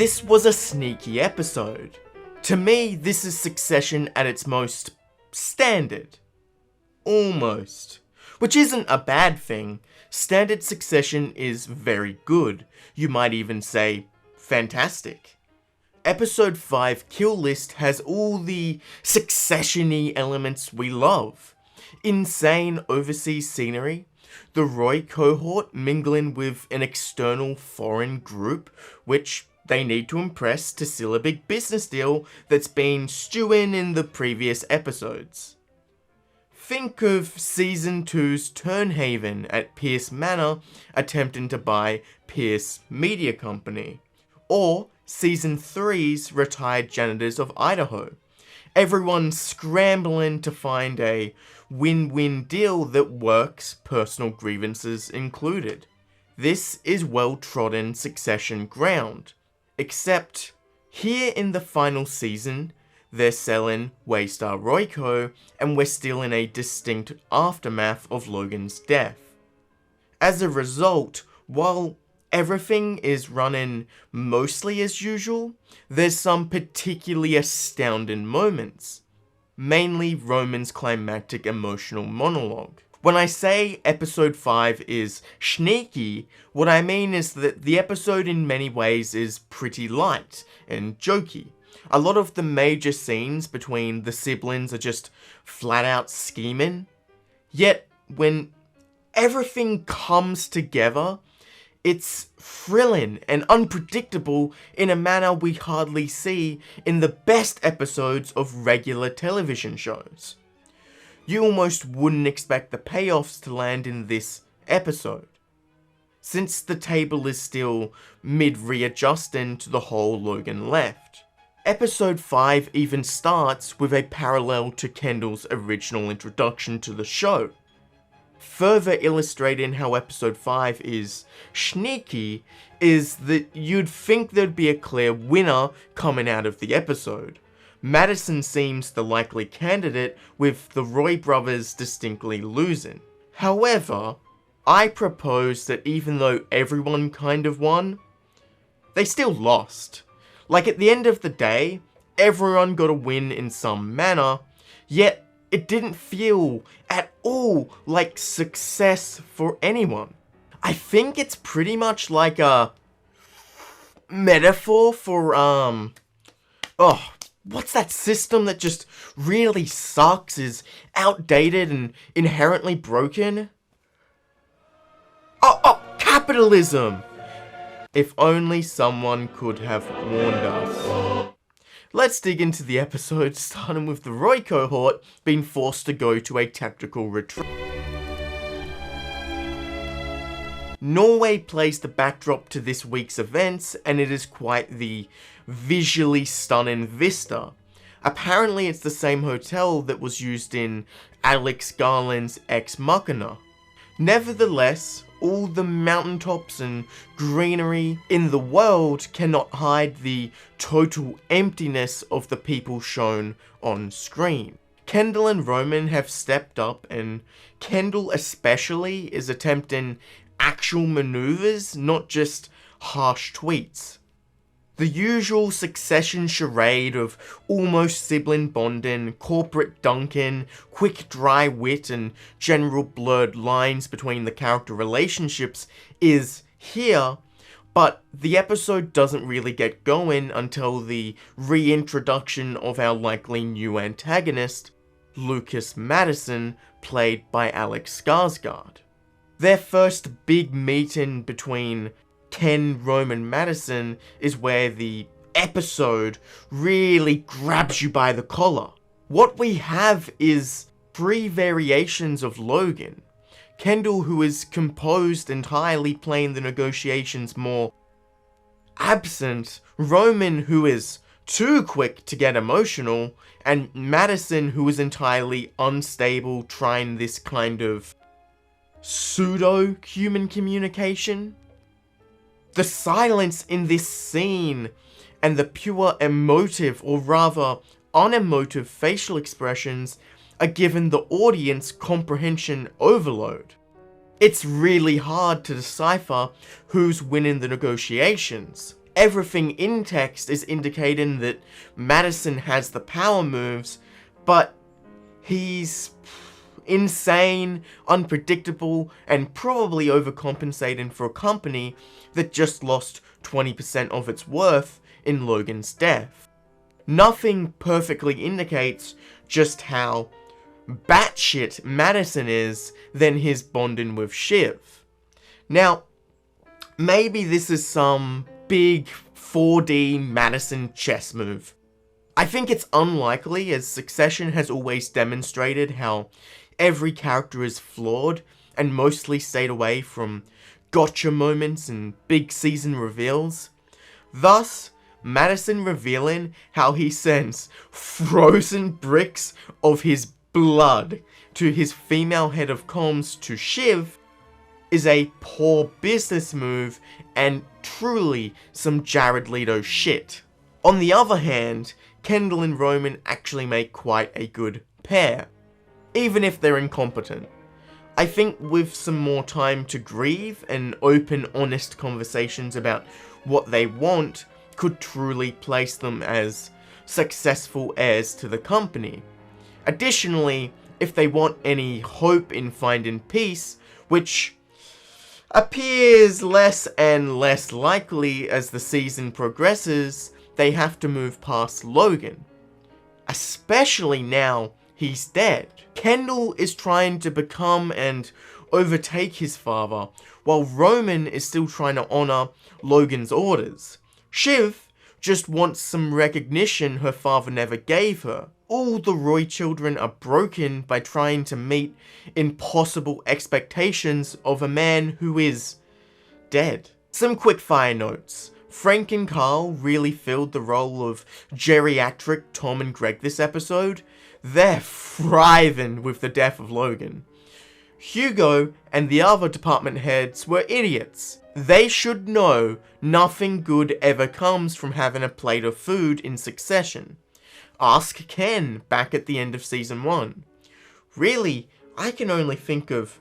This was a sneaky episode. To me, this is Succession at its most standard. Almost. Which isn't a bad thing. Standard Succession is very good. You might even say fantastic. Episode 5 Kill List has all the Succession-y elements we love. Insane overseas scenery, the Roy cohort mingling with an external foreign group, which they need to impress to seal a big business deal that's been stewing in the previous episodes. Think of Season 2's Turnhaven at Pierce Manor attempting to buy Pierce Media Company, or Season 3's Retired Janitors of Idaho. Everyone scrambling to find a win-win deal that works, personal grievances included. This is well-trodden Succession ground. Except, here in the final season, they're selling Waystar Royco, and we're still in a distinct aftermath of Logan's death. As a result, while everything is running mostly as usual, there's some particularly astounding moments. Mainly Roman's climactic emotional monologue. When I say episode 5 is sneaky, what I mean is that the episode in many ways is pretty light and jokey. A lot of the major scenes between the siblings are just flat out scheming. Yet, when everything comes together, it's thrilling and unpredictable in a manner we hardly see in the best episodes of regular television shows. You almost wouldn't expect the payoffs to land in this episode, since the table is still mid-readjusting to the whole Logan left. Episode 5 even starts with a parallel to Kendall's original introduction to the show. Further illustrating how episode 5 is sneaky is that you'd think there'd be a clear winner coming out of the episode. Madison seems the likely candidate, with the Roy brothers distinctly losing. However, I propose that even though everyone kind of won, they still lost. Like, at the end of the day, everyone got a win in some manner, yet it didn't feel at all like success for anyone. I think it's pretty much like a metaphor for, what's that system that just really sucks, is outdated and inherently broken? Capitalism! If only someone could have warned us. Let's dig into the episode, starting with the Roy cohort being forced to go to a tactical retreat. Norway plays the backdrop to this week's events, and it is quite the visually stunning vista. Apparently it's the same hotel that was used in Alex Garland's Ex Machina. Nevertheless, all the mountaintops and greenery in the world cannot hide the total emptiness of the people shown on screen. Kendall and Roman have stepped up, and Kendall especially is attempting actual maneuvers, not just harsh tweets. The usual Succession charade of almost sibling bonding, corporate dunking, quick dry wit, and general blurred lines between the character relationships is here, but the episode doesn't really get going until the reintroduction of our likely new antagonist, Lucas Madison, played by Alex Skarsgård. Their first big meeting between Ken, Roman, Madison is where the episode really grabs you by the collar. What we have is 3 variations of Logan. Kendall, who is composed entirely playing the negotiations more absent, Roman, who is too quick to get emotional, and Madison, who is entirely unstable, trying this kind of pseudo-human communication. The silence in this scene and the pure emotive, or rather unemotive facial expressions are given the audience comprehension overload. It's really hard to decipher who's winning the negotiations. everything in text is indicating that Madison has the power moves, but he's insane, unpredictable, and probably overcompensating for a company that just lost 20% of its worth in Logan's death. Nothing perfectly indicates just how batshit Madison is than his bonding with Shiv. Now, maybe this is some big 4D Madison chess move. I think it's unlikely, as Succession has always demonstrated how every character is flawed and mostly stayed away from gotcha moments and big season reveals. Thus, Madison revealing how he sends frozen bricks of his blood to his female head of comms to Shiv is a poor business move and truly some Jared Leto shit. On the other hand, Kendall and Roman actually make quite a good pair, even if they're incompetent. I think with some more time to grieve and open, honest conversations about what they want could truly place them as successful heirs to the company. Additionally, if they want any hope in finding peace, which appears less and less likely as the season progresses, they have to move past Logan. Especially now he's dead. Kendall is trying to become and overtake his father, while Roman is still trying to honor Logan's orders. Shiv just wants some recognition her father never gave her. All the Roy children are broken by trying to meet impossible expectations of a man who is dead. Some quick fire notes. Frank and Carl really filled the role of geriatric Tom and Greg this episode. They're thriving with the death of Logan. Hugo and the other department heads were idiots. They should know nothing good ever comes from having a plate of food in succession. Ask Ken back at the end of season 1. Really, I can only think of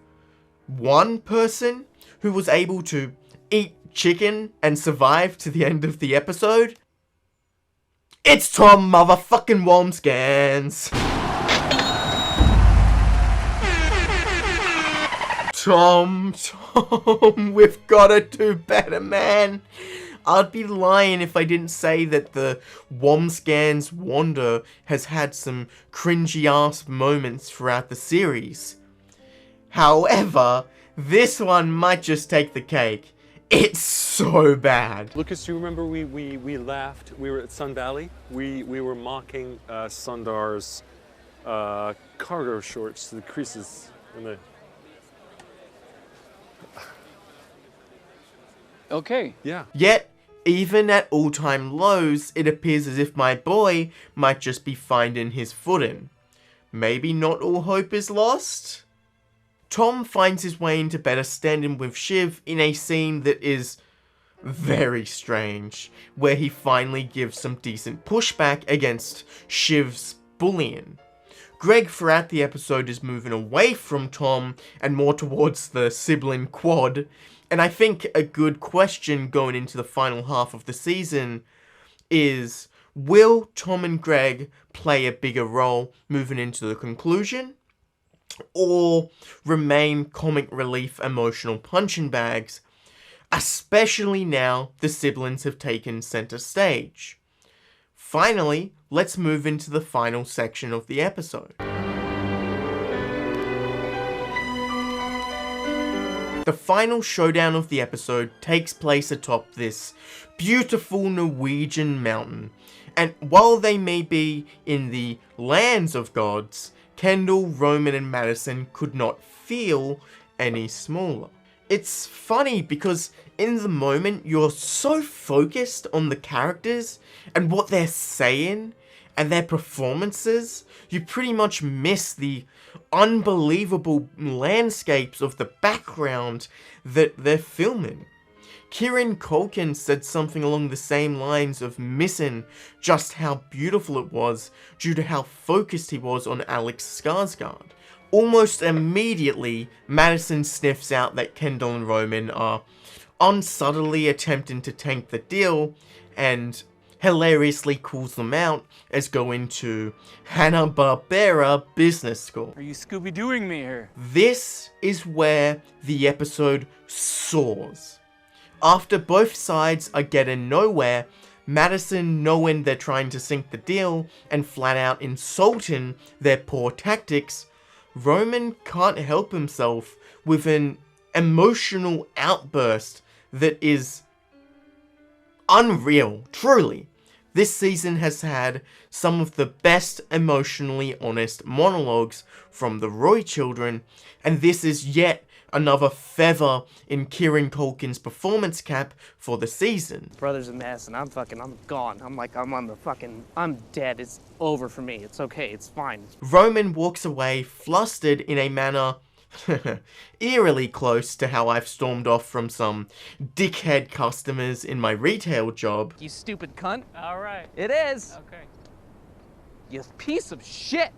one person who was able to eat chicken and survive to the end of the episode. It's Tom motherfucking Wambsgans. Tom, we've gotta do better, man. I'd be lying if I didn't say that the Wambsgans Wander has had some cringy-ass moments throughout the series. However, this one might just take the cake. It's so bad. Lucas, do you remember we laughed? We were at Sun Valley. We were mocking Sundar's cargo shorts, the creases in the... Okay. Yeah. Yet, even at all-time lows, it appears as if my boy might just be finding his footing. Maybe not all hope is lost? Tom finds his way into better standing with Shiv in a scene that is very strange, where he finally gives some decent pushback against Shiv's bullying. Greg throughout the episode is moving away from Tom and more towards the sibling quad, and I think a good question going into the final half of the season is, will Tom and Greg play a bigger role moving into the conclusion, or remain comic relief emotional punching bags, especially now the siblings have taken center stage? Finally, let's move into the final section of the episode. The final showdown of the episode takes place atop this beautiful Norwegian mountain, and while they may be in the lands of gods, Kendall, Roman, and Madison could not feel any smaller. It's funny because in the moment you're so focused on the characters and what they're saying and their performances, you pretty much miss the unbelievable landscapes of the background that they're filming. Kieran Culkin said something along the same lines of missing just how beautiful it was due to how focused he was on Alex Skarsgård. Almost immediately, Madison sniffs out that Kendall and Roman are unsubtly attempting to tank the deal, and hilariously calls them out as going to Hanna-Barbera Business School. Are you Scooby-Dooing me here? This is where the episode soars. After both sides are getting nowhere, Madison, knowing they're trying to sink the deal and flat out insulting their poor tactics, Roman can't help himself with an emotional outburst that is unreal, truly. This season has had some of the best emotionally honest monologues from the Roy children, and this is yet another feather in Kieran Culkin's performance cap for the season. Brother's a mess, and I'm gone. I'm dead. It's over for me. It's okay. It's fine. Roman walks away flustered in a manner eerily close to how I've stormed off from some dickhead customers in my retail job. You stupid cunt. All right. It is. Okay. You piece of shit.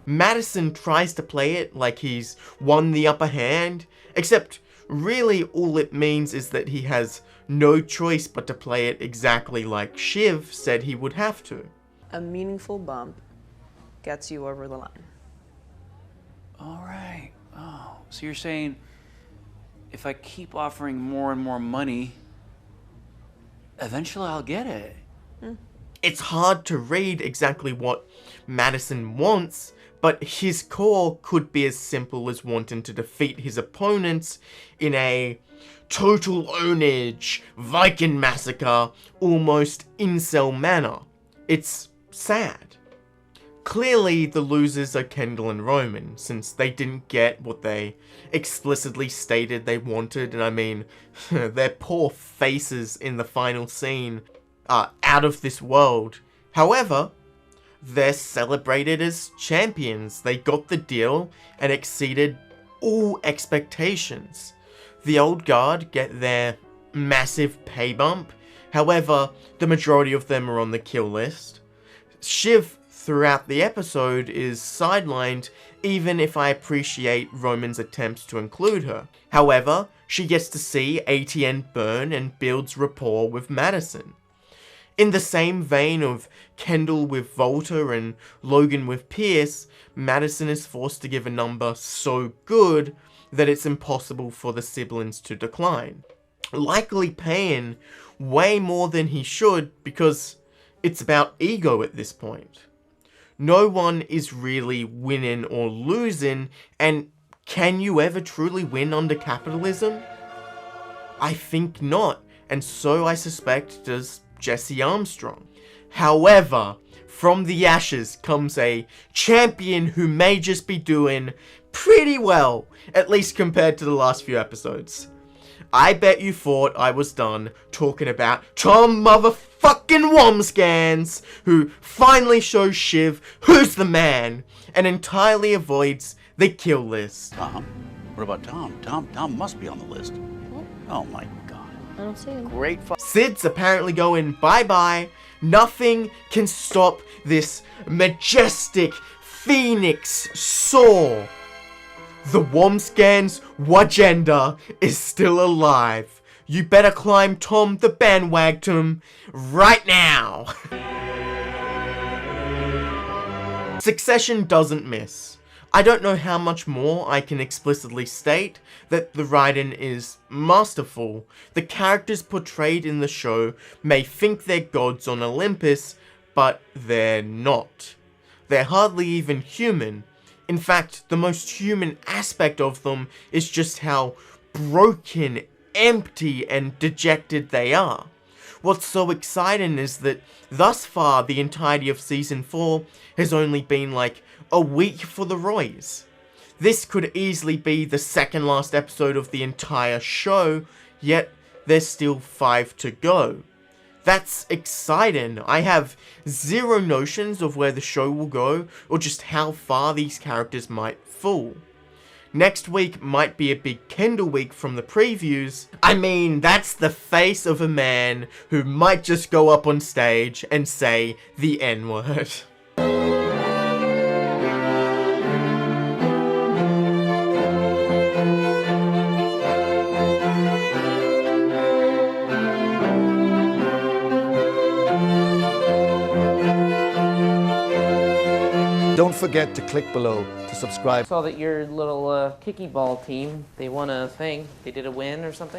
Madison tries to play it like he's won the upper hand, except really all it means is that he has no choice but to play it exactly like Shiv said he would have to. A meaningful bump gets you over the line. All right. Oh, so you're saying if I keep offering more and more money, eventually I'll get it. It's hard to read exactly what Madison wants, but his core could be as simple as wanting to defeat his opponents in a total ownage, Viking massacre, almost incel manner. It's sad. Clearly, the losers are Kendall and Roman, since they didn't get what they explicitly stated they wanted, and I mean, their poor faces in the final scene are out of this world. However, they're celebrated as champions. They got the deal and exceeded all expectations. The old guard get their massive pay bump, however, the majority of them are on the kill list. Shiv throughout the episode is sidelined, even if I appreciate Roman's attempts to include her. However, she gets to see ATN burn and builds rapport with Madison. In the same vein of Kendall with Volta and Logan with Pierce, Madison is forced to give a number so good that it's impossible for the siblings to decline. Likely paying way more than he should because it's about ego at this point. No one is really winning or losing, and can you ever truly win under capitalism? I think not, and so I suspect does Jesse Armstrong. However, from the ashes comes a champion who may just be doing pretty well, at least compared to the last few episodes. I bet you thought I was done talking about Tom motherfucking Wambsgans, who finally shows Shiv who's the man, and entirely avoids the kill list. Tom? What about Tom? Tom must be on the list. Oh my god. I don't see him. Great Sid's apparently going bye-bye. Nothing can stop this majestic phoenix soar. The Wambsgans Wagenda is still alive. You better climb Tom the bandwagon right now. Succession doesn't miss. I don't know how much more I can explicitly state that the writing is masterful. The characters portrayed in the show may think they're gods on Olympus, but they're not. They're hardly even human. In fact, the most human aspect of them is just how broken, empty, and dejected they are. What's so exciting is that thus far, the entirety of Season 4 has only been like a week for the Roys. This could easily be the second last episode of the entire show, yet there's still 5 to go. That's exciting. I have zero notions of where the show will go, or just how far these characters might fall. Next week might be a big Kendall week from the previews. I mean, that's the face of a man who might just go up on stage and say the N-word. don't forget to click below to subscribe. Saw that your little kicky ball team, they won a thing. They did a win or something.